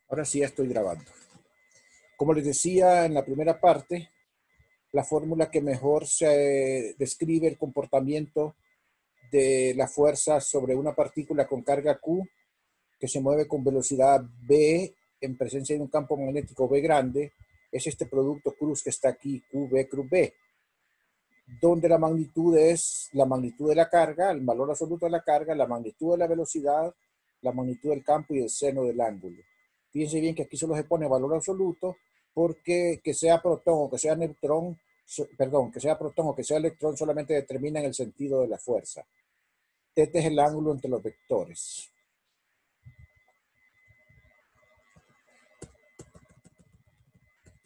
Ahora sí ya estoy grabando. Como les decía en la primera parte, la fórmula que mejor se describe el comportamiento de la fuerza sobre una partícula con carga Q que se mueve con velocidad V en presencia de un campo magnético V grande es este producto cruz que está aquí, QV cruz V, donde la magnitud es la magnitud de la carga, el valor absoluto de la carga, la magnitud de la velocidad, la magnitud del campo y el seno del ángulo. Fíjense bien que aquí solo se pone valor absoluto porque que sea protón o que sea neutrón, perdón, que sea protón o que sea electrón solamente determinan el sentido de la fuerza. Este es el ángulo entre los vectores.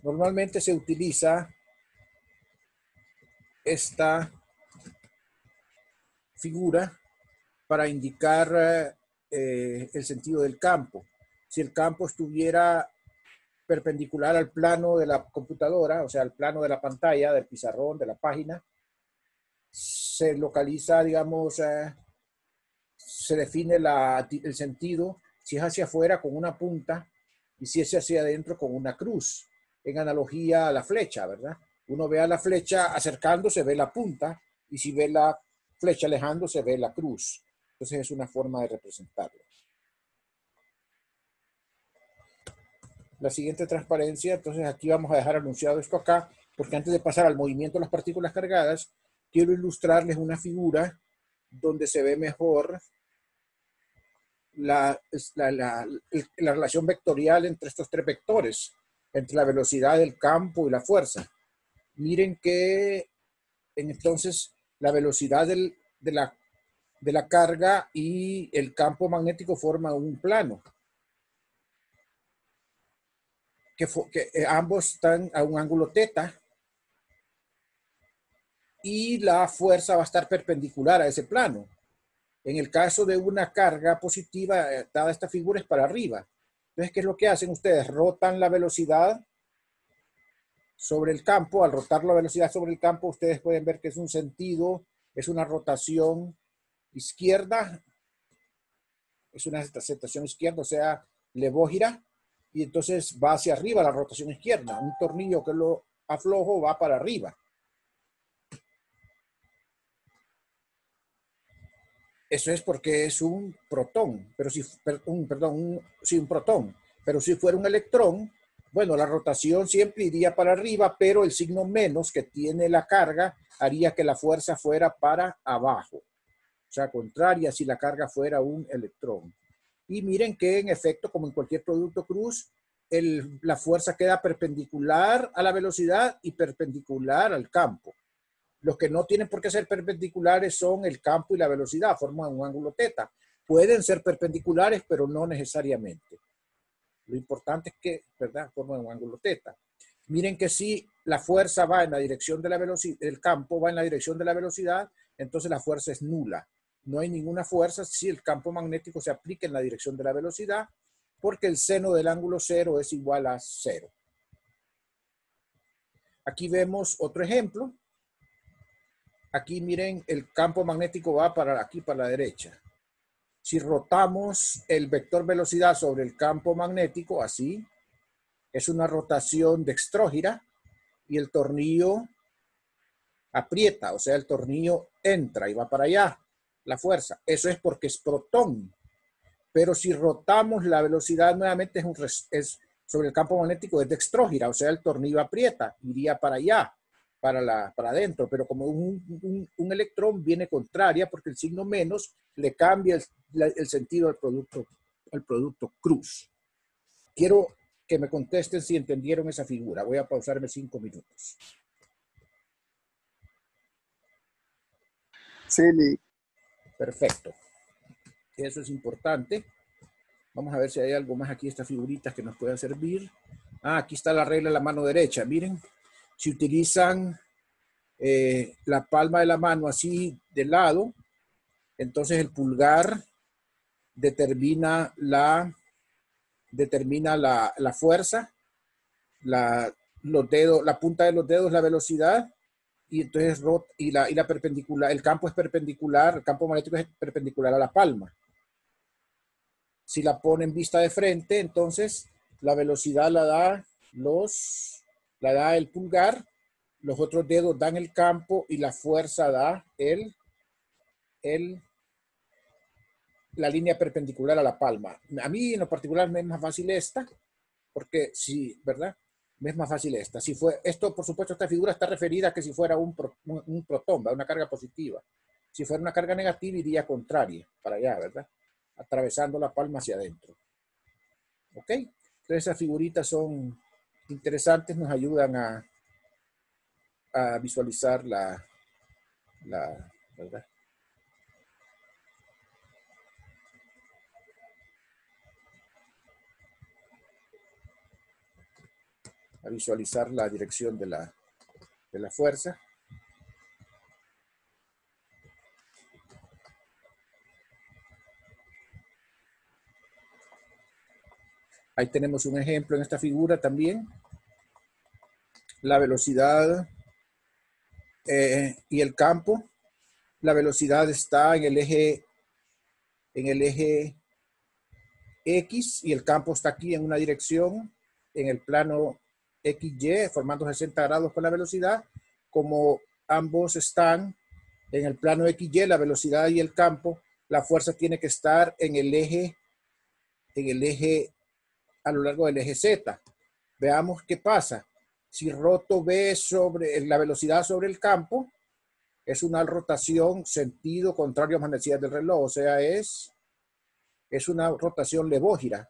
Normalmente se utiliza esta figura para indicar el sentido del campo. Si el campo estuviera perpendicular al plano de la computadora, o sea, al plano de la pantalla, del pizarrón, de la página, se localiza, digamos, se define el sentido, si es hacia afuera con una punta y si es hacia adentro con una cruz, en analogía a la flecha, ¿verdad? Uno ve a la flecha acercándose, ve la punta, y si ve la flecha alejándose, ve la cruz. Entonces es una forma de representarlo. La siguiente transparencia, entonces aquí vamos a dejar anunciado esto acá, porque antes de pasar al movimiento de las partículas cargadas, quiero ilustrarles una figura donde se ve mejor la relación vectorial entre estos tres vectores, entre la velocidad del campo y la fuerza. Miren que entonces la velocidad de la carga y el campo magnético forman un plano. Que ambos están a un ángulo teta y la fuerza va a estar perpendicular a ese plano. En el caso de una carga positiva, dada esta figura, es para arriba. Entonces, ¿qué es lo que hacen ustedes? Rotan la velocidad sobre el campo. Al rotar la velocidad sobre el campo, ustedes pueden ver que es un sentido, es una rotación izquierda, es una rotación izquierda, o sea, levógira, y entonces va hacia arriba la rotación izquierda. Un tornillo que lo aflojo va para arriba. Eso es porque es un protón, pero si, un protón. Pero si fuera un electrón, bueno, la rotación siempre iría para arriba, pero el signo menos que tiene la carga haría que la fuerza fuera para abajo. O sea, contraria si la carga fuera un electrón. Y miren que en efecto, como en cualquier producto cruz, la fuerza queda perpendicular a la velocidad y perpendicular al campo. Los que no tienen por qué ser perpendiculares son el campo y la velocidad, forman un ángulo teta. Pueden ser perpendiculares, pero no necesariamente. Lo importante es que, ¿verdad?, forman un ángulo teta. Miren que si la fuerza va en la dirección de la velocidad, el campo va en la dirección de la velocidad, entonces la fuerza es nula. No hay ninguna fuerza si el campo magnético se aplica en la dirección de la velocidad, porque el seno del ángulo cero es igual a 0. Aquí vemos otro ejemplo. Aquí miren, el campo magnético va para aquí, para la derecha. Si rotamos el vector velocidad sobre el campo magnético, así, es una rotación dextrógira y el tornillo aprieta, o sea, el tornillo entra y va para allá, la fuerza. Eso es porque es protón. Pero si rotamos la velocidad nuevamente es sobre el campo magnético, es dextrógira, o sea, el tornillo aprieta, iría para allá. Para adentro, pero como un electrón viene contraria porque el signo menos le cambia el sentido al producto cruz. Quiero que me contesten si entendieron esa figura. Voy a pausarme 5 minutos. Sí, Perfecto. Eso es importante. Vamos a ver si hay algo más aquí, estas figuritas que nos puedan servir. Aquí está la regla de la mano derecha. Miren, si utilizan la palma de la mano así de lado, entonces el pulgar determina la fuerza, los dedos, la punta de los dedos, la velocidad, y entonces la perpendicular, el campo es perpendicular, el campo magnético es perpendicular a la palma. Si la ponen vista de frente, entonces La velocidad la da el pulgar, los otros dedos dan el campo y la fuerza da la línea perpendicular a la palma. A mí en lo particular me es más fácil esta, porque sí, ¿verdad? Me es más fácil esta. Si fue, esto, por supuesto, esta figura está referida a que si fuera un protón, una carga positiva. Si fuera una carga negativa, iría contraria, para allá, ¿verdad? Atravesando la palma hacia adentro. ¿Ok? Entonces esas figuritas son interesantes, nos ayudan a visualizar ¿verdad? A visualizar la dirección de la fuerza. Ahí tenemos un ejemplo en esta figura también. La velocidad y el campo. La velocidad está en el eje X y el campo está aquí en una dirección en el plano XY, formando 60 grados con la velocidad. Como ambos están en el plano XY, la velocidad y el campo, la fuerza tiene que estar en el eje a lo largo del eje Z. Veamos qué pasa. Si roto B sobre la velocidad sobre el campo, es una rotación sentido contrario a manecillas del reloj, o sea, es una rotación levógira.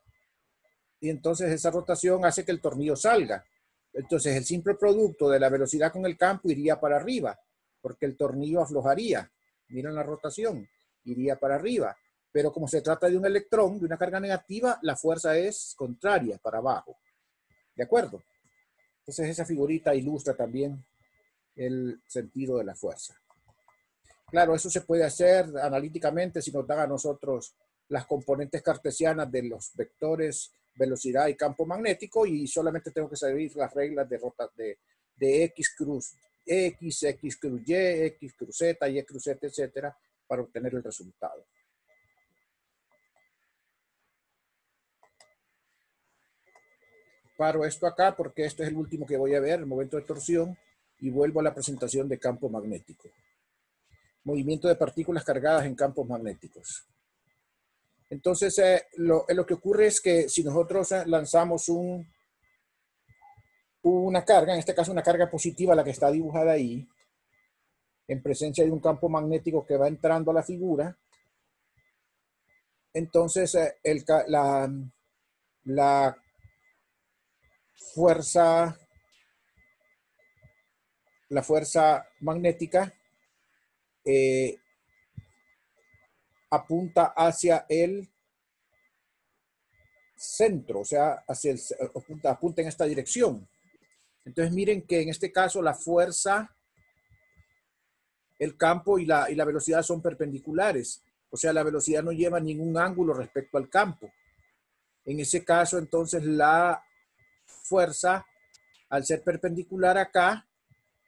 Y entonces esa rotación hace que el tornillo salga. Entonces el simple producto de la velocidad con el campo iría para arriba, porque el tornillo aflojaría. Miren la rotación, iría para arriba. Pero como se trata de un electrón, de una carga negativa, la fuerza es contraria, para abajo. ¿De acuerdo? Entonces esa figurita ilustra también el sentido de la fuerza. Claro, eso se puede hacer analíticamente si nos dan a nosotros las componentes cartesianas de los vectores, velocidad y campo magnético, y solamente tengo que seguir las reglas de X cruz X, X cruz Y, X cruz Z, Y cruz Z, etcétera, para obtener el resultado. Paro esto acá porque esto es el último que voy a ver, el momento de torsión, y vuelvo a la presentación de campo magnético. Movimiento de partículas cargadas en campos magnéticos. Entonces, lo que ocurre es que si nosotros lanzamos una carga, en este caso una carga positiva, la que está dibujada ahí, en presencia de un campo magnético que va entrando a la figura, entonces la fuerza magnética apunta hacia el centro, o sea, apunta en esta dirección. Entonces miren que en este caso la fuerza, el campo y la velocidad son perpendiculares. O sea, la velocidad no lleva ningún ángulo respecto al campo. En ese caso, entonces, la fuerza, al ser perpendicular acá,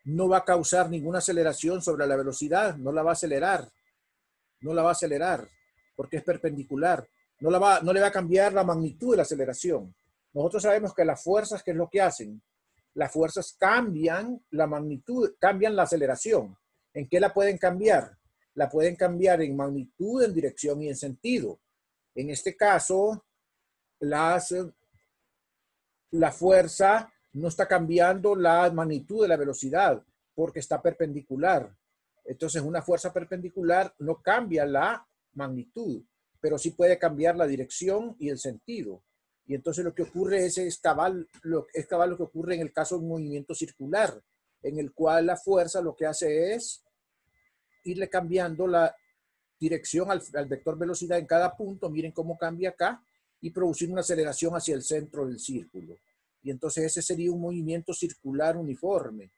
no va a causar ninguna aceleración sobre la velocidad. No la va a acelerar. No la va a acelerar porque es perpendicular. No le va a cambiar la magnitud de la aceleración. Nosotros sabemos que las fuerzas, ¿qué es lo que hacen? Las fuerzas cambian la magnitud, cambian la aceleración. ¿En qué la pueden cambiar? La pueden cambiar en magnitud, en dirección y en sentido. En este caso, la fuerza no está cambiando la magnitud de la velocidad porque está perpendicular. Entonces, una fuerza perpendicular no cambia la magnitud, pero sí puede cambiar la dirección y el sentido. Y entonces lo que ocurre es cabal lo que ocurre en el caso de un movimiento circular, en el cual la fuerza lo que hace es irle cambiando la dirección al vector velocidad en cada punto. Miren cómo cambia acá y producir una aceleración hacia el centro del círculo. Y entonces ese sería un movimiento circular uniforme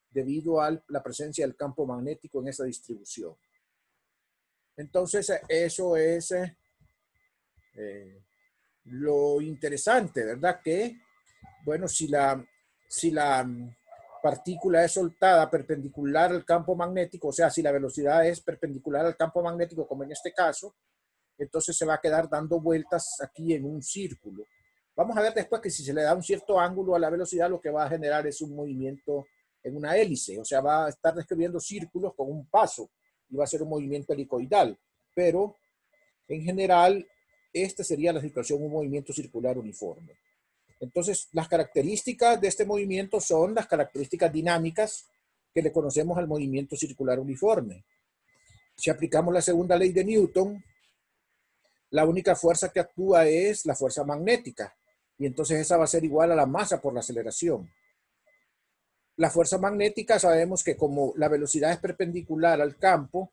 debido a la presencia del campo magnético en esa distribución. Entonces eso es lo interesante, ¿verdad? Que, bueno, si la partícula es soltada perpendicular al campo magnético, o sea, si la velocidad es perpendicular al campo magnético, como en este caso, entonces se va a quedar dando vueltas aquí en un círculo. Vamos a ver después que si se le da un cierto ángulo a la velocidad, lo que va a generar es un movimiento en una hélice, o sea, va a estar describiendo círculos con un paso y va a ser un movimiento helicoidal, pero en general, esta sería la situación, un movimiento circular uniforme. Entonces, las características de este movimiento son las características dinámicas que le conocemos al movimiento circular uniforme. Si aplicamos la segunda ley de Newton, la única fuerza que actúa es la fuerza magnética, y entonces esa va a ser igual a la masa por la aceleración. La fuerza magnética sabemos que como la velocidad es perpendicular al campo,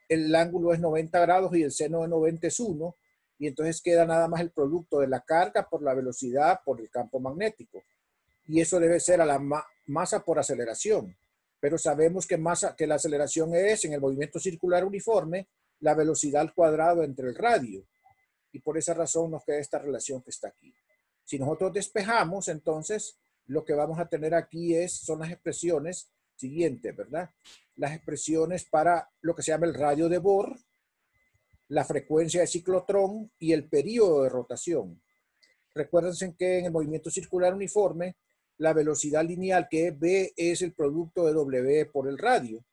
el ángulo es 90 grados y el seno de 90 es 1, y entonces queda nada más el producto de la carga por la velocidad por el campo magnético. Y eso debe ser a la masa por aceleración. Pero sabemos que la aceleración es, en el movimiento circular uniforme, la velocidad al cuadrado entre el radio. Y por esa razón nos queda esta relación que está aquí. Si nosotros despejamos, entonces, lo que vamos a tener aquí son las expresiones siguientes, ¿verdad? Las expresiones para lo que se llama el radio de Bohr, la frecuencia de ciclotrón y el período de rotación. Recuérdense que en el movimiento circular uniforme, la velocidad lineal, que es v, es el producto de w por el radio.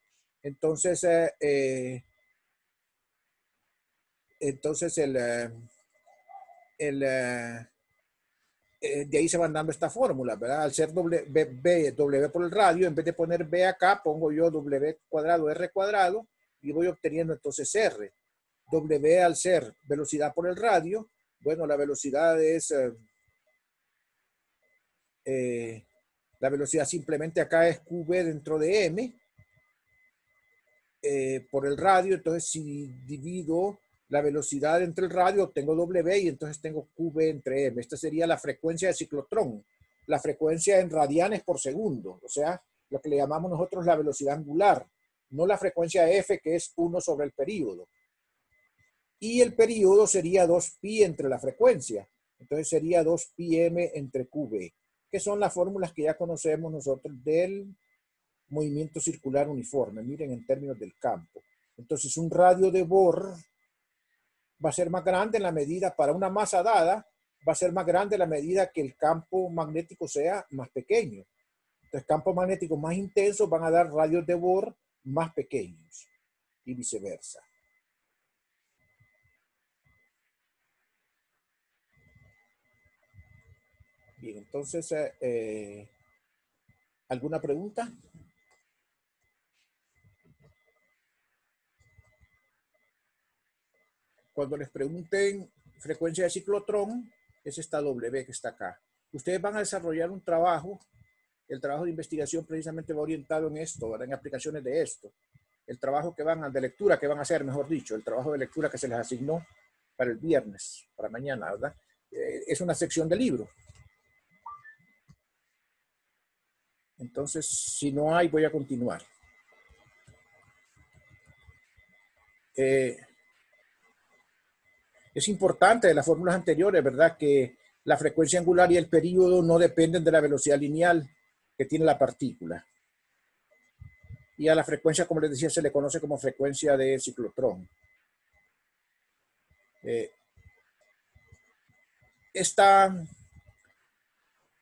Entonces, de ahí se van dando esta fórmula, ¿verdad? Al ser w por el radio, en vez de poner b acá, pongo yo w cuadrado r cuadrado y voy obteniendo entonces r. W al ser velocidad por el radio, bueno, la velocidad es, la velocidad simplemente acá es qv dentro de m por el radio. Entonces si divido la velocidad entre el radio, obtengo w y entonces tengo qv entre m. Esta sería la frecuencia de ciclotrón, la frecuencia en radianes por segundo, o sea, lo que le llamamos nosotros la velocidad angular, no la frecuencia f, que es 1 sobre el período. Y el período sería 2pi entre la frecuencia. Entonces sería 2πm entre qv, que son las fórmulas que ya conocemos nosotros del movimiento circular uniforme. Miren, en términos del campo. Entonces un radio de Bohr va a ser más grande en la medida, para una masa dada, va a ser más grande en la medida que el campo magnético sea más pequeño. Entonces campos magnéticos más intensos van a dar radios de Bohr más pequeños y viceversa. Bien, entonces, ¿alguna pregunta? Cuando les pregunten frecuencia de ciclotrón, es esta W que está acá. Ustedes van a desarrollar un trabajo, el trabajo de investigación precisamente va orientado en esto, ¿verdad? En aplicaciones de esto. El trabajo de lectura que van a hacer, mejor dicho, el trabajo de lectura que se les asignó para el viernes, para mañana, ¿verdad? Es una sección de libro. Entonces, si no hay, voy a continuar. Es importante de las fórmulas anteriores, ¿verdad? Que la frecuencia angular y el período no dependen de la velocidad lineal que tiene la partícula. Y a la frecuencia, como les decía, se le conoce como frecuencia de ciclotrón.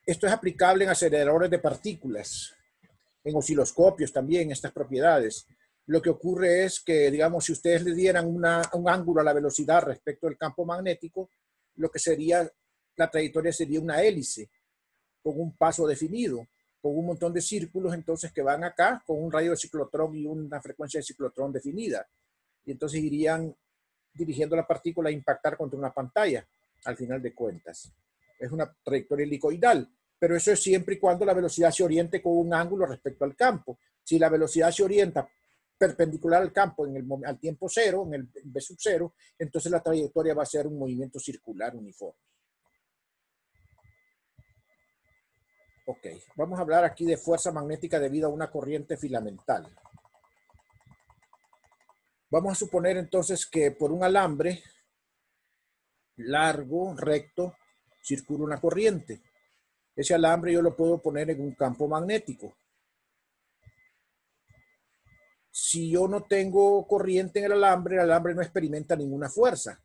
Esto es aplicable en aceleradores de partículas, en osciloscopios también, estas propiedades. Lo que ocurre es que, digamos, si ustedes le dieran un ángulo a la velocidad respecto al campo magnético, lo que sería, la trayectoria sería una hélice con un paso definido, con un montón de círculos entonces que van acá con un radio de ciclotrón y una frecuencia de ciclotrón definida. Y entonces irían dirigiendo la partícula a impactar contra una pantalla, al final de cuentas. Es una trayectoria helicoidal, pero eso es siempre y cuando la velocidad se oriente con un ángulo respecto al campo. Si la velocidad se orienta perpendicular al campo al tiempo cero, en el v sub cero, entonces la trayectoria va a ser un movimiento circular uniforme. Ok, vamos a hablar aquí de fuerza magnética debido a una corriente filamental. Vamos a suponer entonces que por un alambre largo, recto, circula una corriente. Ese alambre yo lo puedo poner en un campo magnético. Si yo no tengo corriente en el alambre no experimenta ninguna fuerza.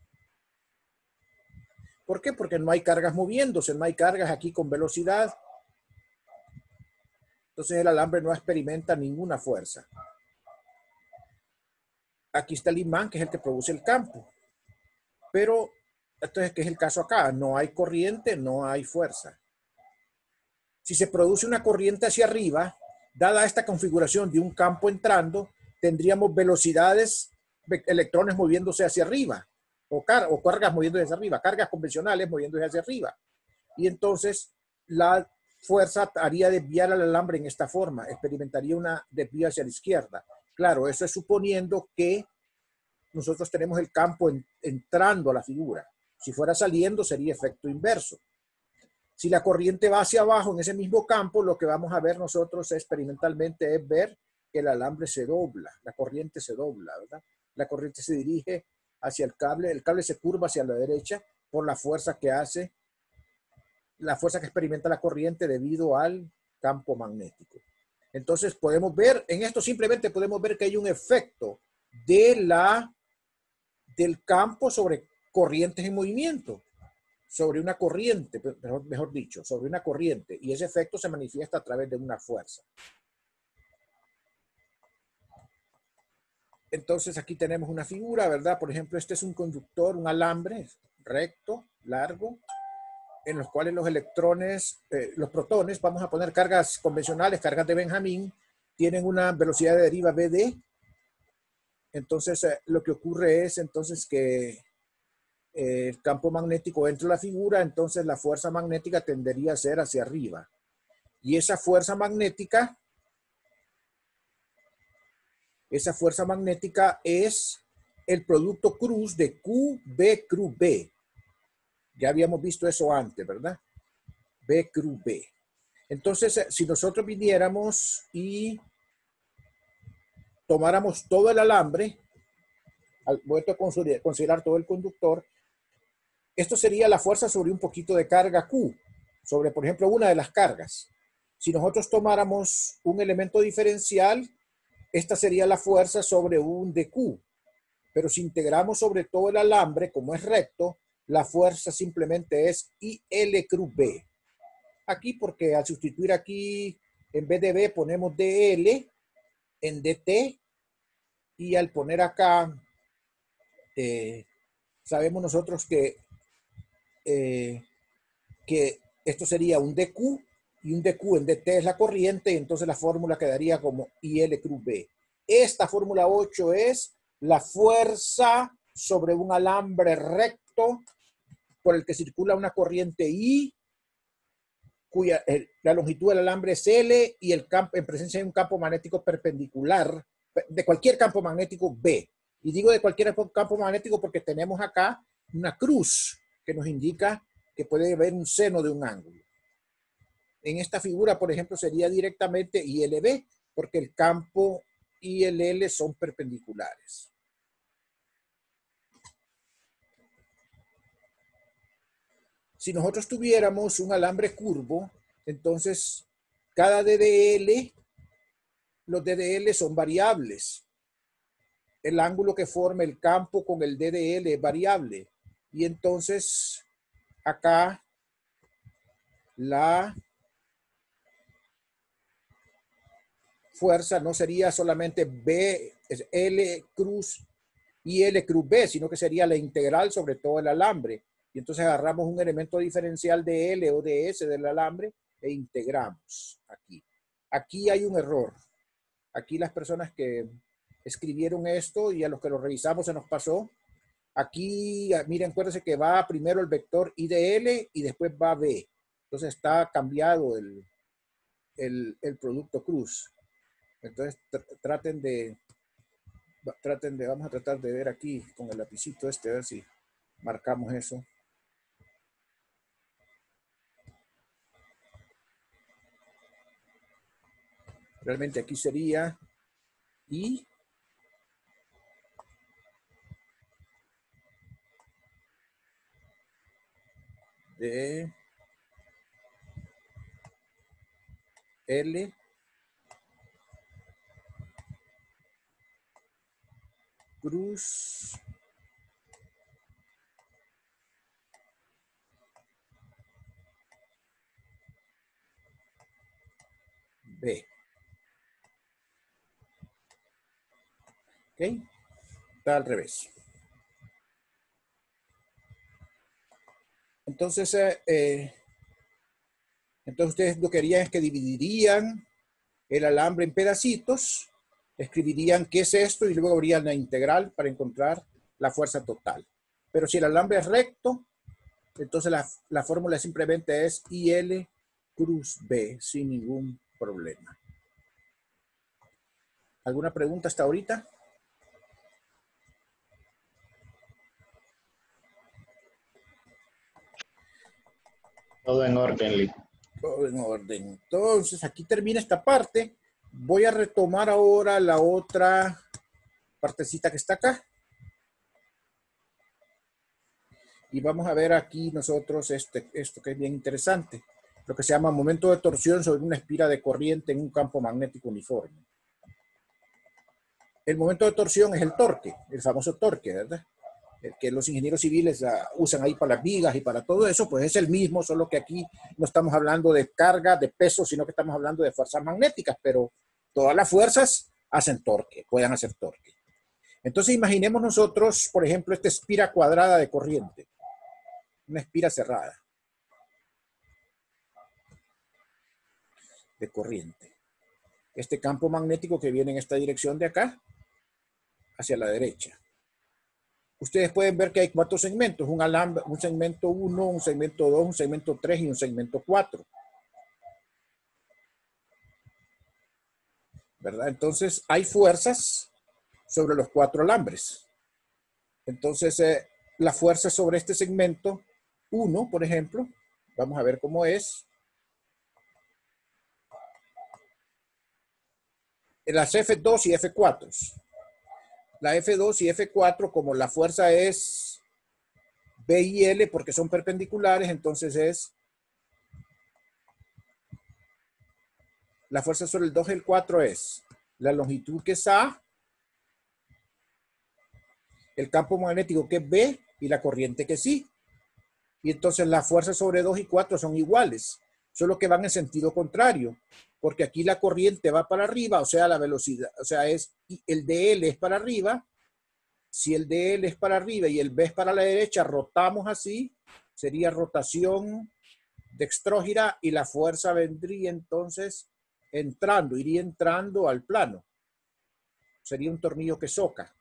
¿Por qué? Porque no hay cargas moviéndose, no hay cargas aquí con velocidad. Entonces el alambre no experimenta ninguna fuerza. Aquí está el imán, que es el que produce el campo. Pero, entonces, ¿qué es el caso acá? No hay corriente, no hay fuerza. Si se produce una corriente hacia arriba, dada esta configuración de un campo entrando, tendríamos velocidades, electrones moviéndose hacia arriba, o cargas moviéndose hacia arriba, cargas convencionales moviéndose hacia arriba. Y entonces la fuerza haría desviar al alambre en esta forma, experimentaría una desvío hacia la izquierda. Claro, eso es suponiendo que nosotros tenemos el campo entrando a la figura. Si fuera saliendo sería efecto inverso. Si la corriente va hacia abajo en ese mismo campo, lo que vamos a ver nosotros experimentalmente es ver que el alambre se dobla, la corriente se dobla, ¿verdad? La corriente se dirige hacia el cable se curva hacia la derecha por la fuerza que hace, la fuerza que experimenta la corriente debido al campo magnético. Entonces podemos ver, en esto simplemente podemos ver que hay un efecto del campo sobre corrientes en movimiento, sobre una corriente, mejor dicho, sobre una corriente, y ese efecto se manifiesta a través de una fuerza. Entonces aquí tenemos una figura, ¿verdad? Por ejemplo, este es un conductor, un alambre recto, largo, en los cuales los electrones, los protones, vamos a poner cargas convencionales, cargas de Benjamín, tienen una velocidad de deriva BD. Entonces, lo que ocurre es entonces que el campo magnético entra a la figura, entonces la fuerza magnética tendería a ser hacia arriba. Y esa fuerza magnética es el producto cruz de QB cruz B. Ya habíamos visto eso antes, ¿verdad? B cruz B. Entonces, si nosotros viniéramos y tomáramos todo el alambre, voy a considerar todo el conductor, esto sería la fuerza sobre un poquito de carga Q, sobre, por ejemplo, una de las cargas. Si nosotros tomáramos un elemento diferencial, esta sería la fuerza sobre un dQ. Pero si integramos sobre todo el alambre, como es recto, la fuerza simplemente es IL cruz B. Aquí, porque al sustituir aquí, en vez de B, ponemos DL en DT, y al poner acá, sabemos nosotros que esto sería un DQ, y un DQ en DT es la corriente, y entonces la fórmula quedaría como IL cruz B. Esta fórmula 8 es la fuerza sobre un alambre recto por el que circula una corriente I, cuya la longitud del alambre es L, y el campo, en presencia de un campo magnético perpendicular, de cualquier campo magnético B. Y digo de cualquier campo magnético porque tenemos acá una cruz que nos indica que puede haber un seno de un ángulo. En esta figura, por ejemplo, sería directamente ILB, porque el campo y el L son perpendiculares. Si nosotros tuviéramos un alambre curvo, entonces cada DDL, los DDL son variables. El ángulo que forma el campo con el DDL es variable. Y entonces acá la fuerza no sería solamente B, L cruz y L cruz B, sino que sería la integral sobre todo el alambre. Y entonces agarramos un elemento diferencial de L o de S del alambre e integramos aquí. Aquí hay un error. Aquí las personas que escribieron esto y a los que lo revisamos se nos pasó. Aquí, miren, acuérdense que va primero el vector I de L y después va B. Entonces está cambiado el producto cruz. Entonces vamos a tratar de ver aquí con el lapicito este, a ver si marcamos eso. Realmente aquí sería I de L cruz B. ¿Ok? Está al revés. Entonces, entonces ustedes lo que harían es que dividirían el alambre en pedacitos, escribirían qué es esto y luego habrían la integral para encontrar la fuerza total. Pero si el alambre es recto, entonces la fórmula simplemente es IL cruz B, sin ningún problema. ¿Alguna pregunta hasta ahorita? Todo en orden, Lee. Todo en orden. Entonces, aquí termina esta parte. Voy a retomar ahora la otra partecita que está acá. Y vamos a ver aquí nosotros esto que es bien interesante. Lo que se llama momento de torsión sobre una espira de corriente en un campo magnético uniforme. El momento de torsión es el torque, el famoso torque, ¿verdad? El que los ingenieros civiles usan ahí para las vigas y para todo eso, pues es el mismo, solo que aquí no estamos hablando de carga, de peso, sino que estamos hablando de fuerzas magnéticas, pero todas las fuerzas hacen torque, pueden hacer torque. Entonces imaginemos nosotros, por ejemplo, esta espira cuadrada de corriente, una espira cerrada de corriente. Este campo magnético que viene en esta dirección de acá, hacia la derecha. Ustedes pueden ver que hay 4 segmentos, un alambre, un segmento 1, un segmento 2, un segmento 3 y un segmento 4. ¿Verdad? Entonces hay fuerzas sobre los 4 alambres. Entonces la fuerza sobre este segmento 1, por ejemplo, vamos a ver cómo es. Las F2 y F4. La F2 y F4, como la fuerza es B y L porque son perpendiculares, entonces es la fuerza sobre el 2 y el 4 es la longitud que es A, el campo magnético que es B y la corriente que es I. Y entonces las fuerzas sobre 2 y 4 son iguales, solo que van en sentido contrario, porque aquí la corriente va para arriba, o sea, la velocidad, o sea, el DL es para arriba. Si el DL es para arriba y el B es para la derecha, rotamos así, sería rotación dextrógira y la fuerza vendría entonces iría entrando al plano. Sería un tornillo que soca.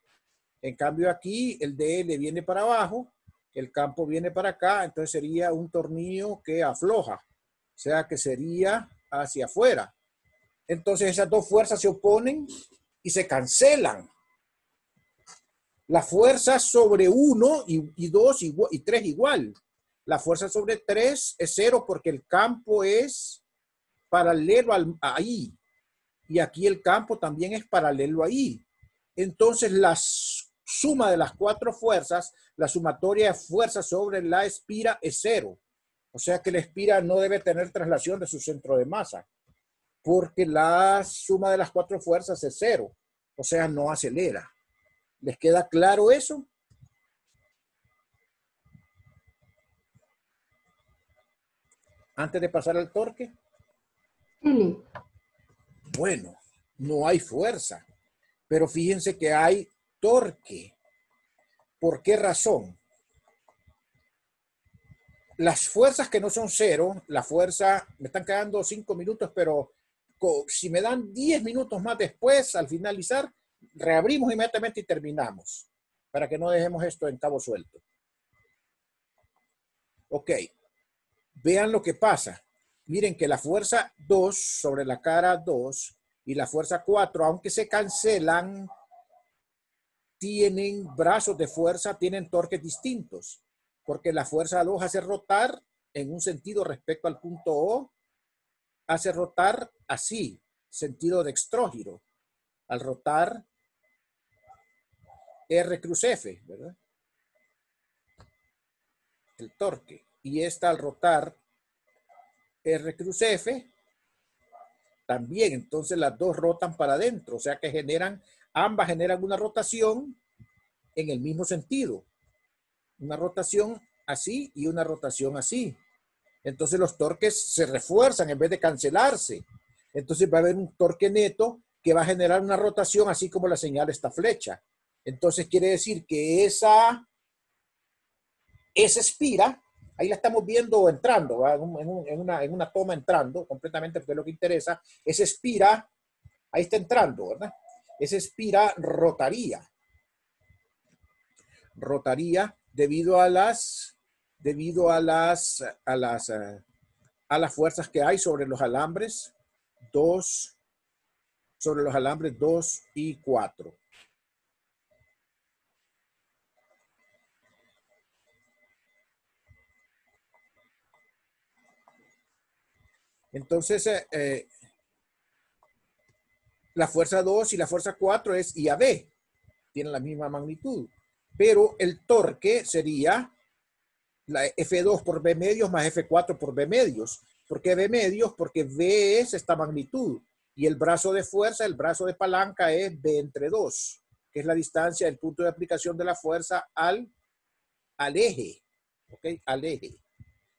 En cambio aquí el DL viene para abajo, el campo viene para acá, entonces sería un tornillo que afloja, o sea que sería hacia afuera. Entonces esas dos fuerzas se oponen y se cancelan. La fuerza sobre 1 y 2 y 3 igual. La fuerza sobre 3 es 0 porque el campo es paralelo ahí. Y aquí el campo también es paralelo ahí. Entonces la suma de las 4 fuerzas, la sumatoria de fuerzas sobre la espira es 0. O sea que la espira no debe tener traslación de su centro de masa. Porque la suma de las 4 fuerzas es 0. O sea, no acelera. ¿Les queda claro eso? Antes de pasar al torque. Sí. Bueno, no hay fuerza, pero fíjense que hay torque. ¿Por qué razón? Las fuerzas que no son 0, la fuerza, me están quedando 5 minutos, pero si me dan 10 minutos más después, al finalizar, reabrimos inmediatamente y terminamos, para que no dejemos esto en cabo suelto. Ok, vean lo que pasa. Miren que la fuerza 2 sobre la cara 2 y la fuerza 4, aunque se cancelan, tienen brazos de fuerza, tienen torques distintos, porque la fuerza 2 hace rotar en un sentido respecto al punto O, hace rotar así, sentido dextrógiro. Al rotar R cruz F, ¿verdad? El torque. Y esta al rotar R cruz F, también. Entonces las dos rotan para adentro, o sea que ambas generan una rotación en el mismo sentido. Una rotación así y una rotación así. Entonces los torques se refuerzan en vez de cancelarse. Entonces va a haber un torque neto que va a generar una rotación así como la señala esta flecha. Entonces quiere decir que esa espira, ahí la estamos viendo entrando, ¿va? En una toma entrando completamente, porque es lo que interesa. Esa espira, ahí está entrando, ¿verdad? Esa espira rotaría debido a las fuerzas que hay sobre los alambres 2 y 4. Entonces, la fuerza 2 y la fuerza 4 es IAB, tienen la misma magnitud, pero el torque sería la F2 por B medios más F4 por B medios. ¿Por qué B medios? Porque V es esta magnitud y el brazo de fuerza, el brazo de palanca es B entre 2, que es la distancia del punto de aplicación de la fuerza al eje, ¿ok? Al eje,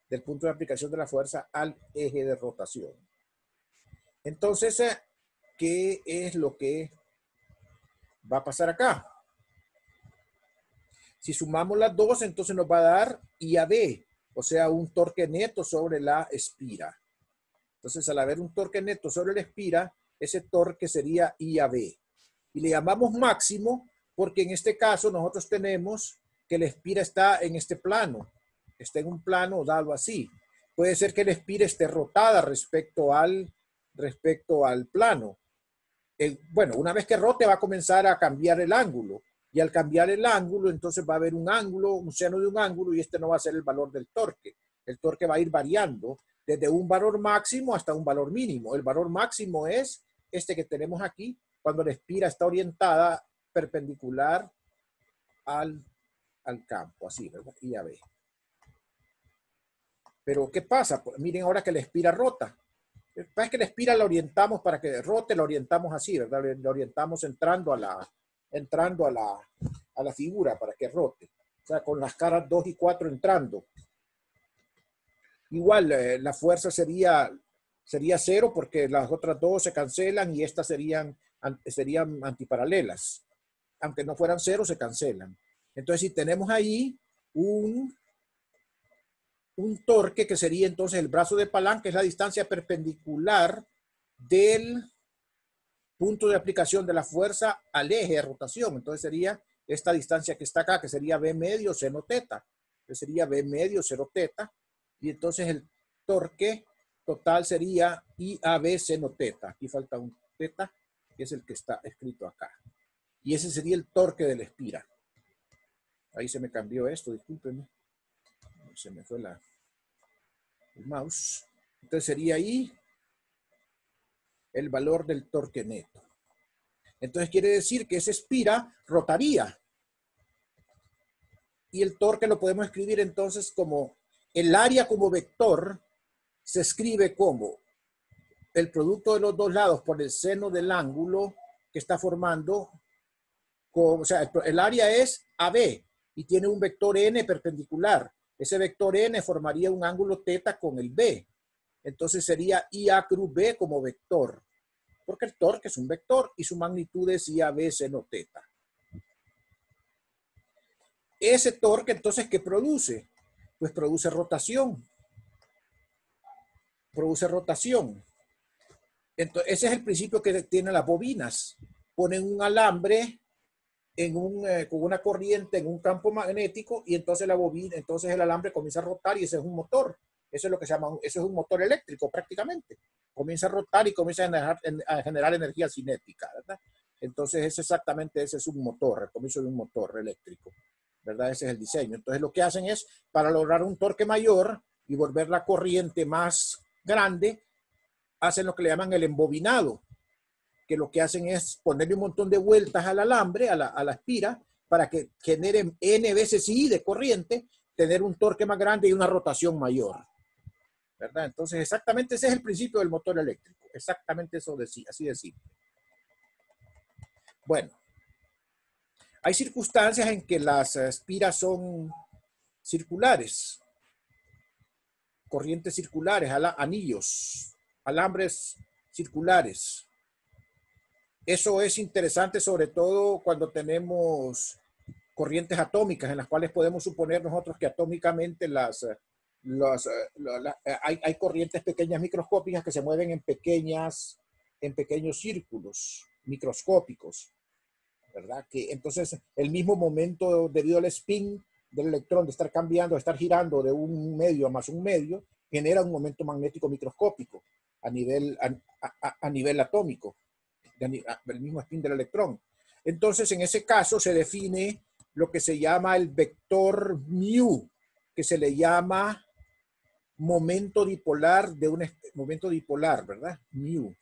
del punto de aplicación de la fuerza al eje de rotación. Entonces, ¿qué es lo que va a pasar acá? Si sumamos las dos, entonces nos va a dar IAB, o sea, un torque neto sobre la espira. Entonces, al haber un torque neto sobre la espira, ese torque sería IAB. Y le llamamos máximo porque en este caso nosotros tenemos que la espira está en este plano. Está en un plano dado así. Puede ser que la espira esté rotada respecto al plano. Bueno, una vez que rote va a comenzar a cambiar el ángulo. Y al cambiar el ángulo, entonces va a haber un ángulo, un seno de un ángulo, y este no va a ser el valor del torque. El torque va a ir variando desde un valor máximo hasta un valor mínimo. El valor máximo es este que tenemos aquí, cuando la espira está orientada perpendicular al campo, así, ¿verdad? IAB. Pero, ¿qué pasa? Pues, miren ahora que la espira rota. Es que la espira la orientamos para que rote, la orientamos así, ¿verdad? La orientamos entrando a la figura para que rote. O sea, con las caras 2 y 4 entrando. Igual, la fuerza sería 0 porque las otras dos se cancelan y estas serían antiparalelas. Aunque no fueran 0, se cancelan. Entonces, si tenemos ahí un torque que sería entonces el brazo de palanca, es la distancia perpendicular del punto de aplicación de la fuerza al eje de rotación. Entonces sería esta distancia que está acá, que sería B medio seno teta. Entonces sería B medio 0 teta. Y entonces el torque total sería IAB seno teta. Aquí falta un teta, que es el que está escrito acá. Y ese sería el torque de la espira. Ahí se me cambió esto, discúlpenme. Se me fue el mouse. Entonces sería ahí el valor del torque neto. Entonces quiere decir que esa espira rotaría. Y el torque lo podemos escribir entonces como el área como vector se escribe como el producto de los dos lados por el seno del ángulo que está formando. O sea, el área es AB y tiene un vector n perpendicular. Ese vector n formaría un ángulo teta con el B. Entonces sería IA cruz B como vector. Porque el torque es un vector y su magnitud es IAB seno teta. Ese torque, entonces, ¿qué produce? Pues produce rotación. Produce rotación. Entonces, ese es el principio que tienen las bobinas. Ponen un alambre con una corriente en un campo magnético y entonces entonces el alambre comienza a rotar y ese es un motor. Eso es lo que se llama, eso es un motor eléctrico prácticamente. Comienza a rotar y comienza a generar energía cinética, ¿verdad? Entonces ese es un motor, el comienzo de un motor eléctrico, ¿verdad? Ese es el diseño. Entonces lo que hacen es, para lograr un torque mayor y volver la corriente más grande, hacen lo que le llaman el embobinado, que lo que hacen es ponerle un montón de vueltas al alambre, a la espira, para que generen N veces I de corriente, tener un torque más grande y una rotación mayor, ¿verdad? Entonces, exactamente ese es el principio del motor eléctrico. Exactamente eso, así de simple. Bueno, hay circunstancias en que las espiras son circulares, corrientes circulares, anillos, alambres circulares. Eso es interesante sobre todo cuando tenemos corrientes atómicas en las cuales podemos suponer nosotros que atómicamente hay corrientes pequeñas microscópicas que se mueven en pequeños círculos microscópicos, ¿verdad? Que entonces el mismo momento debido al spin del electrón de estar cambiando, de estar girando de un medio a más un medio, genera un momento magnético microscópico a nivel atómico, del mismo spin del electrón. Entonces, en ese caso se define lo que se llama el vector mu, que se le llama momento dipolar de un momento dipolar, ¿verdad? Mu.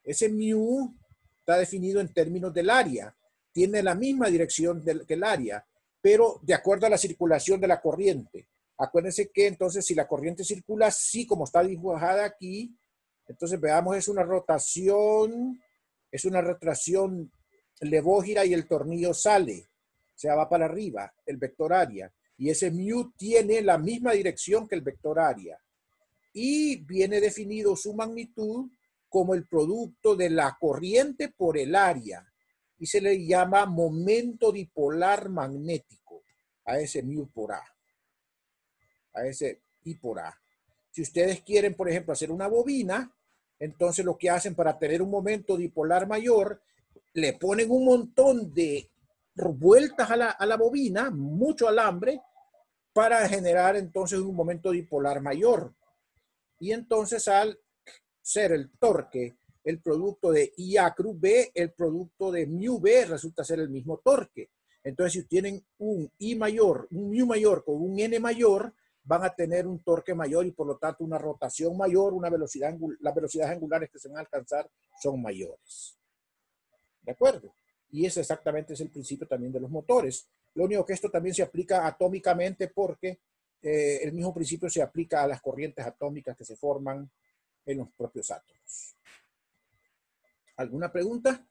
Ese mu está definido en términos del área. Tiene la misma dirección que el área, pero de acuerdo a la circulación de la corriente. Acuérdense que entonces si la corriente circula así como está dibujada aquí, entonces veamos, es una rotación, es una retracción levógira y el tornillo sale, o sea, va para arriba, el vector área. Y ese mu tiene la misma dirección que el vector área. Y viene definido su magnitud como el producto de la corriente por el área. Y se le llama momento dipolar magnético a ese mu por A. A ese I por A. Si ustedes quieren, por ejemplo, hacer una bobina, entonces lo que hacen para tener un momento dipolar mayor, le ponen un montón de vueltas a la bobina, mucho alambre, para generar entonces un momento dipolar mayor. Y entonces al ser el torque el producto de IA cruz B, el producto de mu B resulta ser el mismo torque. Entonces si tienen un I mayor, un mu mayor con un N mayor, van a tener un torque mayor y por lo tanto una rotación mayor, una velocidad, las velocidades angulares que se van a alcanzar son mayores. ¿De acuerdo? Y ese exactamente es el principio también de los motores. Lo único que esto también se aplica atómicamente porque el mismo principio se aplica a las corrientes atómicas que se forman en los propios átomos. ¿Alguna pregunta?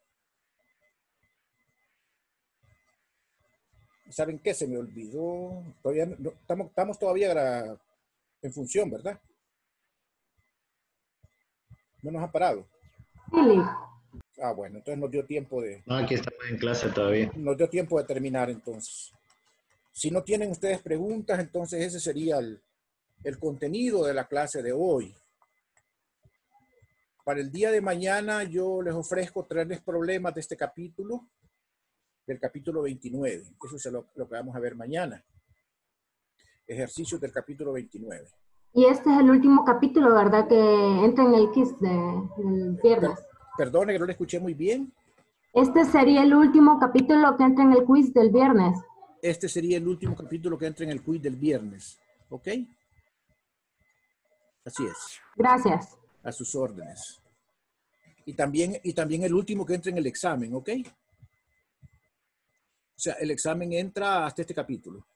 ¿Saben qué? Se me olvidó. Todavía no, estamos todavía en función, ¿verdad? No nos ha parado. Eli. Ah, bueno, entonces nos dio tiempo de... No, aquí estamos en clase todavía. Nos dio tiempo de terminar entonces. Si no tienen ustedes preguntas, entonces ese sería el contenido de la clase de hoy. Para el día de mañana yo les ofrezco traerles problemas de este capítulo, del capítulo 29. Eso es lo que vamos a ver mañana. Ejercicios del capítulo 29. Y este es el último capítulo, ¿verdad? Que entra en el quiz del viernes. Perdone que no le escuché muy bien. Este sería el último capítulo que entra en el quiz del viernes. Este sería el último capítulo que entra en el quiz del viernes. ¿Ok? Así es. Gracias. A sus órdenes. Y también el último que entra en el examen, ¿ok? O sea, el examen entra hasta este capítulo.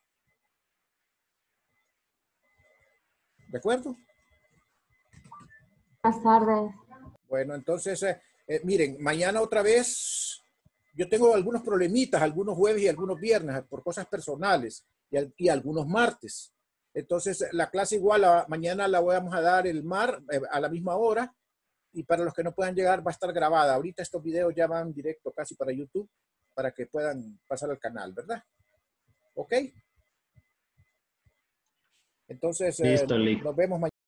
¿De acuerdo? Buenas tardes. Bueno, entonces, miren, mañana otra vez, yo tengo algunos problemitas, algunos jueves y algunos viernes, por cosas personales, y algunos martes. Entonces, la clase igual, mañana la vamos a dar a la misma hora, y para los que no puedan llegar va a estar grabada. Ahorita estos videos ya van directo casi para YouTube, para que puedan pasar al canal, ¿verdad? ¿Ok? Entonces, Listo, Lick. nos vemos mañana.